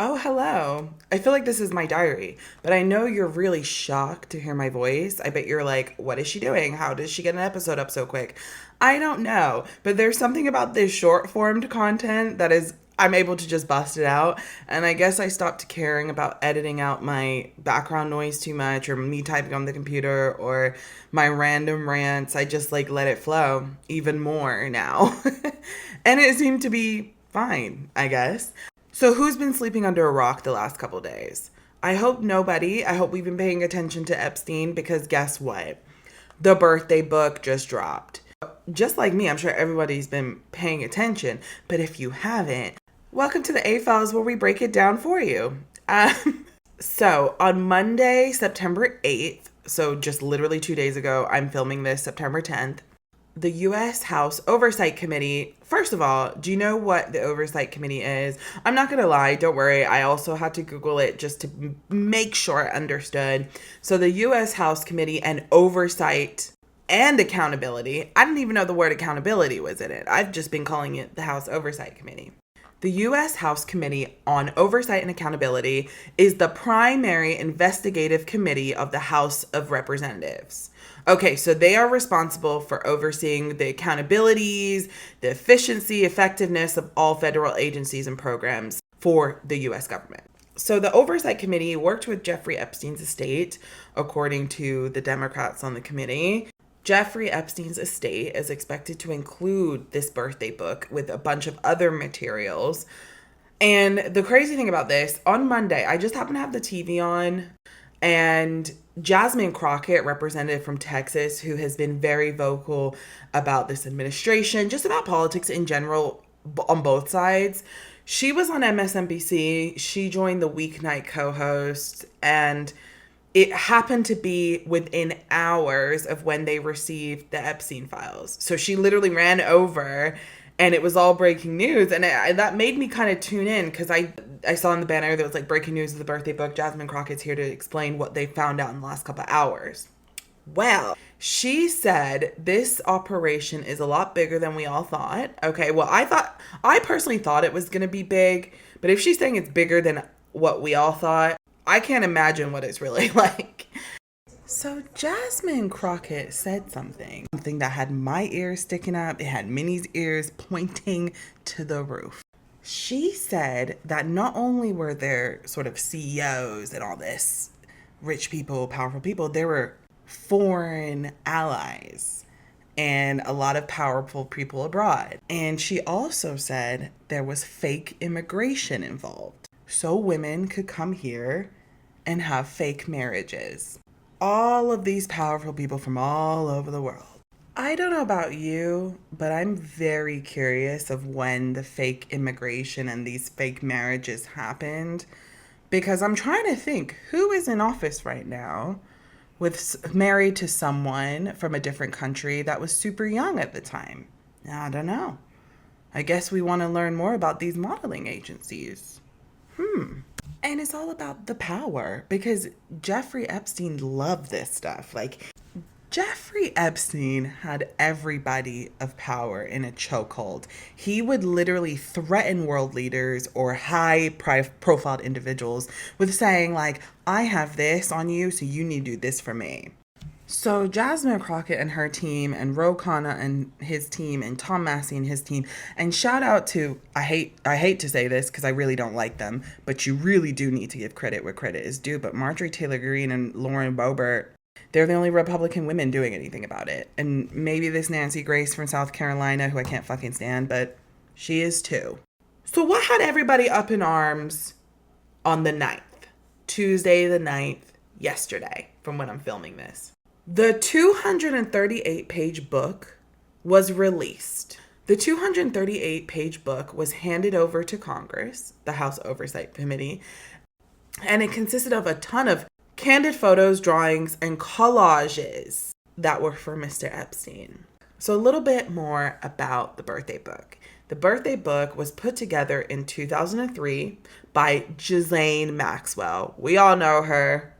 Oh, hello. I feel like this is my diary, but I know you're really shocked to hear my voice. I bet you're like, what is she doing? How does she get an episode up so quick? I don't know, but there's something about this short formed content that is, I'm able to just bust it out. And I guess I stopped caring about editing out my background noise too much or me typing on the computer or my random rants. I just like let it flow even more now. And it seemed to be fine, I guess. So, who's been sleeping under a rock the last couple days? I hope nobody. I hope we've been paying attention to Epstein because guess what? The birthday book just dropped. Just like me, I'm sure everybody's been paying attention. But if you haven't, welcome to the A Files where we break it down for you. So, on Monday, September 8th, so just literally 2 days ago, I'm filming this September 10th. The U.S. House Oversight Committee. First of all, do you know what the Oversight Committee is? I'm not going to lie. Don't worry. I also had to Google it just to make sure I understood. So the U.S. House Committee and Oversight and Accountability. I didn't even know the word accountability was in it. I've just been calling it the House Oversight Committee. The U.S. House Committee on Oversight and Accountability is the primary investigative committee of the House of Representatives. Okay, so they are responsible for overseeing the accountabilities, the efficiency, effectiveness of all federal agencies and programs for the U.S. government. So the Oversight Committee worked with Jeffrey Epstein's estate, according to the Democrats on the committee. Jeffrey Epstein's estate is expected to include this birthday book with a bunch of other materials. And the crazy thing about this, on Monday, I just happened to have the TV on, and Jasmine Crockett, representative from Texas, who has been very vocal about this administration, just about politics in general on both sides. She was on MSNBC. She joined the weeknight co-host, and it happened to be within hours of when they received the Epstein files. So she literally ran over and it was all breaking news. And that made me kind of tune in because I saw in the banner that was like breaking news of the birthday book. Jasmine Crockett's here to explain what they found out in the last couple of hours. Well, she said this operation is a lot bigger than we all thought. Okay, well, I personally thought it was going to be big. But if she's saying it's bigger than what we all thought, I can't imagine what it's really like. So Jasmine Crockett said something that had my ears sticking up. It had Minnie's ears pointing to the roof. She said that not only were there sort of CEOs and all this, rich people, powerful people, there were foreign allies and a lot of powerful people abroad. And she also said there was fake immigration involved. So women could come here and have fake marriages. All of these powerful people from all over the world. I don't know about you, but I'm very curious of when the fake immigration and these fake marriages happened, because I'm trying to think who is in office right now married to someone from a different country that was super young at the time. I don't know. I guess we want to learn more about these modeling agencies. And it's all about the power because Jeffrey Epstein loved this stuff. Like, Jeffrey Epstein had everybody of power in a chokehold. He would literally threaten world leaders or high-profile individuals with saying, like, I have this on you, so you need to do this for me. So Jasmine Crockett and her team and Ro Khanna and his team and Tom Massey and his team, and shout out to, I hate to say this because I really don't like them, but you really do need to give credit where credit is due, but Marjorie Taylor Greene and Lauren Boebert, they're the only Republican women doing anything about it. And maybe this Nancy Grace from South Carolina, who I can't fucking stand, but she is too. So what had everybody up in arms on the 9th? Tuesday the 9th, yesterday, from when I'm filming this. The 238-page book was released. The 238-page book was handed over to Congress, the House Oversight Committee, and it consisted of a ton of candid photos, drawings, and collages that were for Mr. Epstein. So a little bit more about the birthday book. The birthday book was put together in 2003 by Ghislaine Maxwell. We all know her.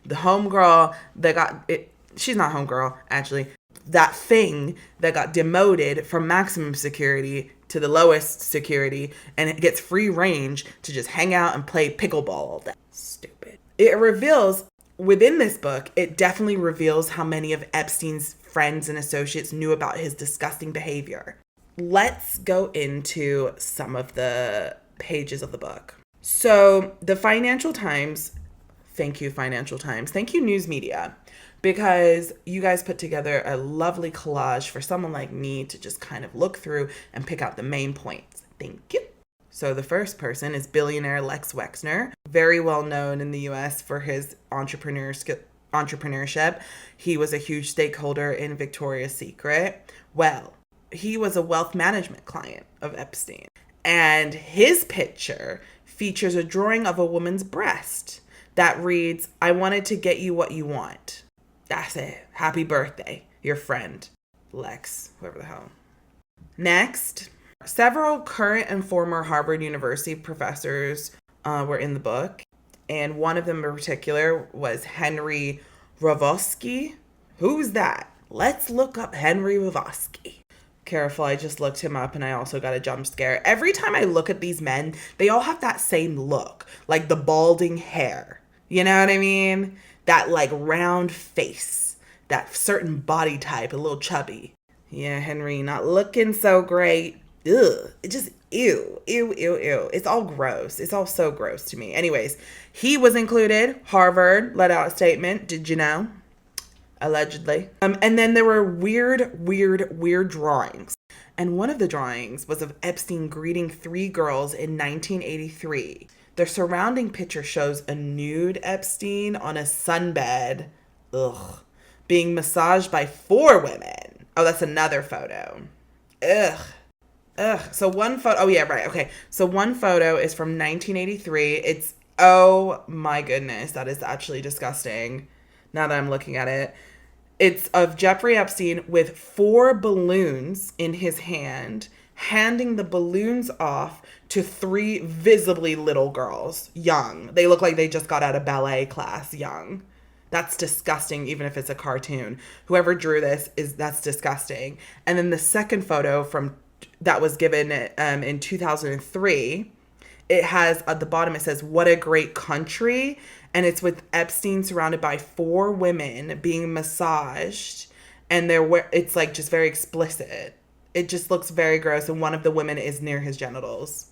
The homegirl that got it. She's not homegirl, actually. That thing that got demoted from maximum security to the lowest security, and it gets free range to just hang out and play pickleball all day. Stupid. It reveals, within this book, it definitely reveals how many of Epstein's friends and associates knew about his disgusting behavior. Let's go into some of the pages of the book. So the Financial Times, thank you, Financial Times. Thank you, news media, because you guys put together a lovely collage for someone like me to just kind of look through and pick out the main points. Thank you. So the first person is billionaire Lex Wexner, very well known in the US for his entrepreneurship. He was a huge stakeholder in Victoria's Secret. Well, he was a wealth management client of Epstein. And his picture features a drawing of a woman's breast that reads, "I wanted to get you what you want." That's it. Happy birthday, your friend, Lex, whoever the hell. Next, several current and former Harvard University professors were in the book. And one of them in particular was Henry Ravoski. Who's that? Let's look up Henry Ravoski. Careful, I just looked him up and I also got a jump scare. Every time I look at these men, they all have that same look, like the balding hair. You know what I mean? That like round face, that certain body type, a little chubby. Yeah, Henry, not looking so great. Ugh, it just, ew. It's all gross. It's all so gross to me. Anyways, he was included. Harvard let out a statement. Did you know? Allegedly. And then there were weird drawings. And one of the drawings was of Epstein greeting 3 girls in 1983. The surrounding picture shows a nude Epstein on a sunbed, being massaged by 4 women. Oh, that's another photo. So one photo, oh yeah, right, okay. So one photo is from 1983. It's, oh my goodness, that is actually disgusting now that I'm looking at it. It's of Jeffrey Epstein with 4 balloons in his hand, handing the balloons off to 3 visibly little girls, young. They look like they just got out of ballet class, young. That's disgusting, even if it's a cartoon. Whoever drew this, that's disgusting. And then the second photo that was given in 2003, it has, at the bottom, it says, "What a great country." And it's with Epstein surrounded by 4 women being massaged. And it's like just very explicit. It just looks very gross. And one of the women is near his genitals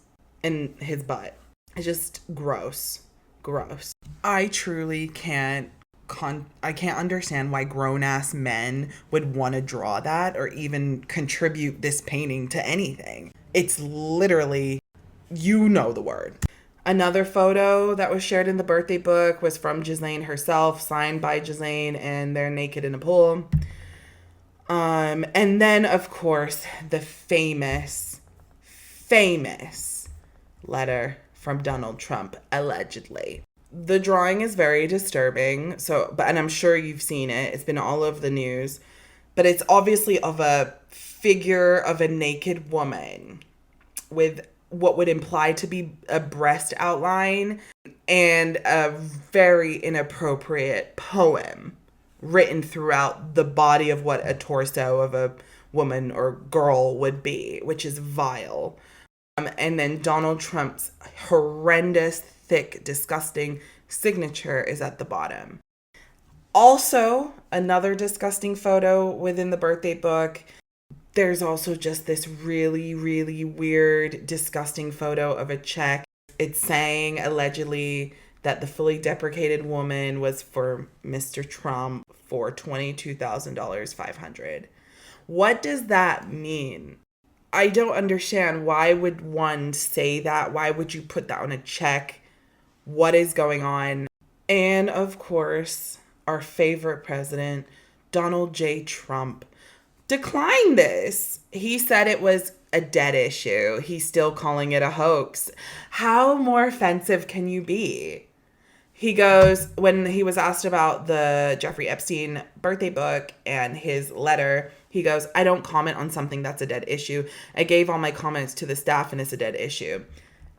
and his butt. It's just gross. Gross. I truly can't understand why grown-ass men would want to draw that or even contribute this painting to anything. It's literally, you know the word. Another photo that was shared in the birthday book was from Ghislaine herself, signed by Ghislaine, and they're naked in a pool. And then, of course, the famous letter from Donald Trump, allegedly. The drawing is very disturbing, and I'm sure you've seen it. It's been all over the news. But it's obviously of a figure of a naked woman with what would imply to be a breast outline and a very inappropriate poem written throughout the body of what a torso of a woman or girl would be, which is vile. And then Donald Trump's horrendous, thick, disgusting signature is at the bottom. Also, another disgusting photo within the birthday book. There's also just this really, really weird, disgusting photo of a check. It's saying, allegedly, that the fully deprecated woman was for Mr. Trump for $22,000, $500. What does that mean? I don't understand. Why would one say that? Why would you put that on a check? What is going on? And of course, our favorite president, Donald J. Trump, declined this. He said it was a dead issue. He's still calling it a hoax. How more offensive can you be? He goes, when he was asked about the Jeffrey Epstein birthday book and his letter, he goes, "I don't comment on something that's a dead issue. I gave all my comments to the staff and it's a dead issue."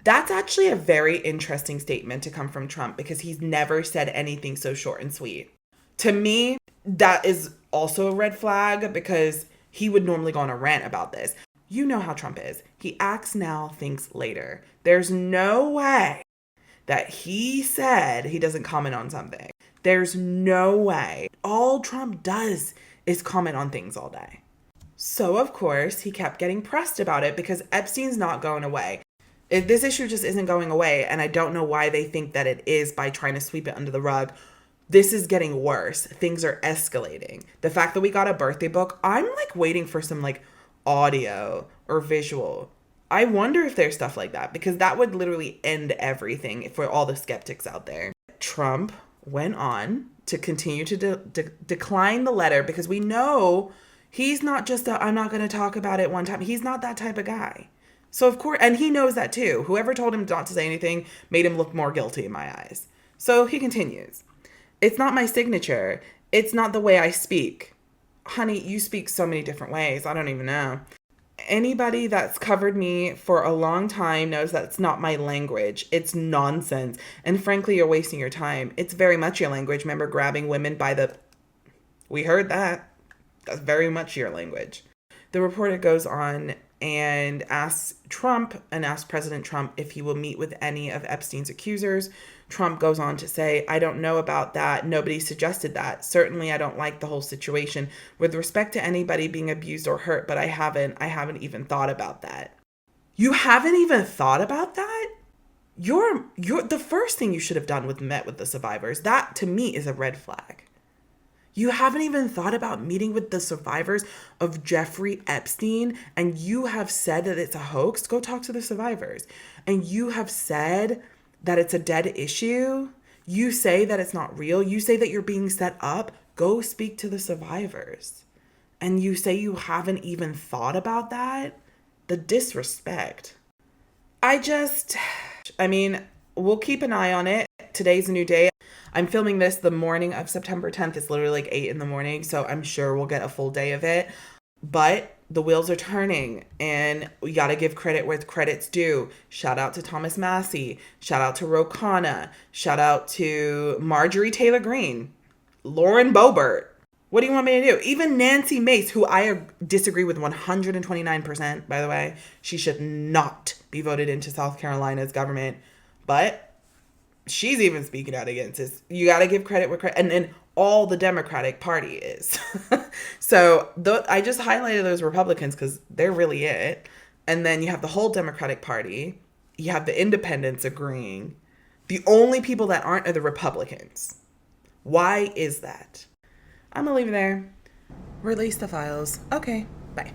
That's actually a very interesting statement to come from Trump because he's never said anything so short and sweet. To me, that is also a red flag because he would normally go on a rant about this. You know how Trump is. He acts now, thinks later. There's no way that he said he doesn't comment on something. There's no way. All Trump does is comment on things all day. So, of course, he kept getting pressed about it because Epstein's not going away. This issue just isn't going away, and I don't know why they think that it is by trying to sweep it under the rug. This is getting worse. Things are escalating. The fact that we got a birthday book, I'm like waiting for some like audio or visual. I wonder if there's stuff like that, because that would literally end everything for all the skeptics out there. Trump went on to continue to decline the letter because we know he's not just I'm not going to talk about it one time. He's not that type of guy. So of course, and he knows that too. Whoever told him not to say anything made him look more guilty in my eyes. So he continues. It's not my signature. It's not the way I speak. Honey, you speak so many different ways. I don't even know. Anybody that's covered me for a long time knows that's not my language. It's nonsense. And frankly, you're wasting your time. It's very much your language. Remember grabbing women by the... We heard that. That's very much your language. The reporter goes on and asks President Trump if he will meet with any of Epstein's accusers. Trump goes on to say, I don't know about that. Nobody suggested that. Certainly, I don't like the whole situation with respect to anybody being abused or hurt, but I haven't even thought about that. You haven't even thought about that? You're the first thing you should have done with met with the survivors. That to me is a red flag. You haven't even thought about meeting with the survivors of Jeffrey Epstein, and you have said that it's a hoax? Go talk to the survivors. And you have said that it's a dead issue. You say that it's not real. You say that you're being set up. Go speak to the survivors. And you say you haven't even thought about that? The disrespect. We'll keep an eye on it. Today's a new day. I'm filming this the morning of September 10th. It's literally like 8 in the morning, so I'm sure we'll get a full day of it. But the wheels are turning, and we got to give credit where credit's due. Shout out to Thomas Massey. Shout out to Ro Khanna. Shout out to Marjorie Taylor Greene. Lauren Boebert. What do you want me to do? Even Nancy Mace, who I disagree with 129%, by the way. She should not be voted into South Carolina's government. But she's even speaking out against this. You got to give credit where credit, and then all the Democratic Party is. So I just highlighted those Republicans because they're really it. And then you have the whole Democratic Party. You have the independents agreeing. The only people that aren't are the Republicans. Why is that? I'm going to leave it there. Release the files. Okay, bye.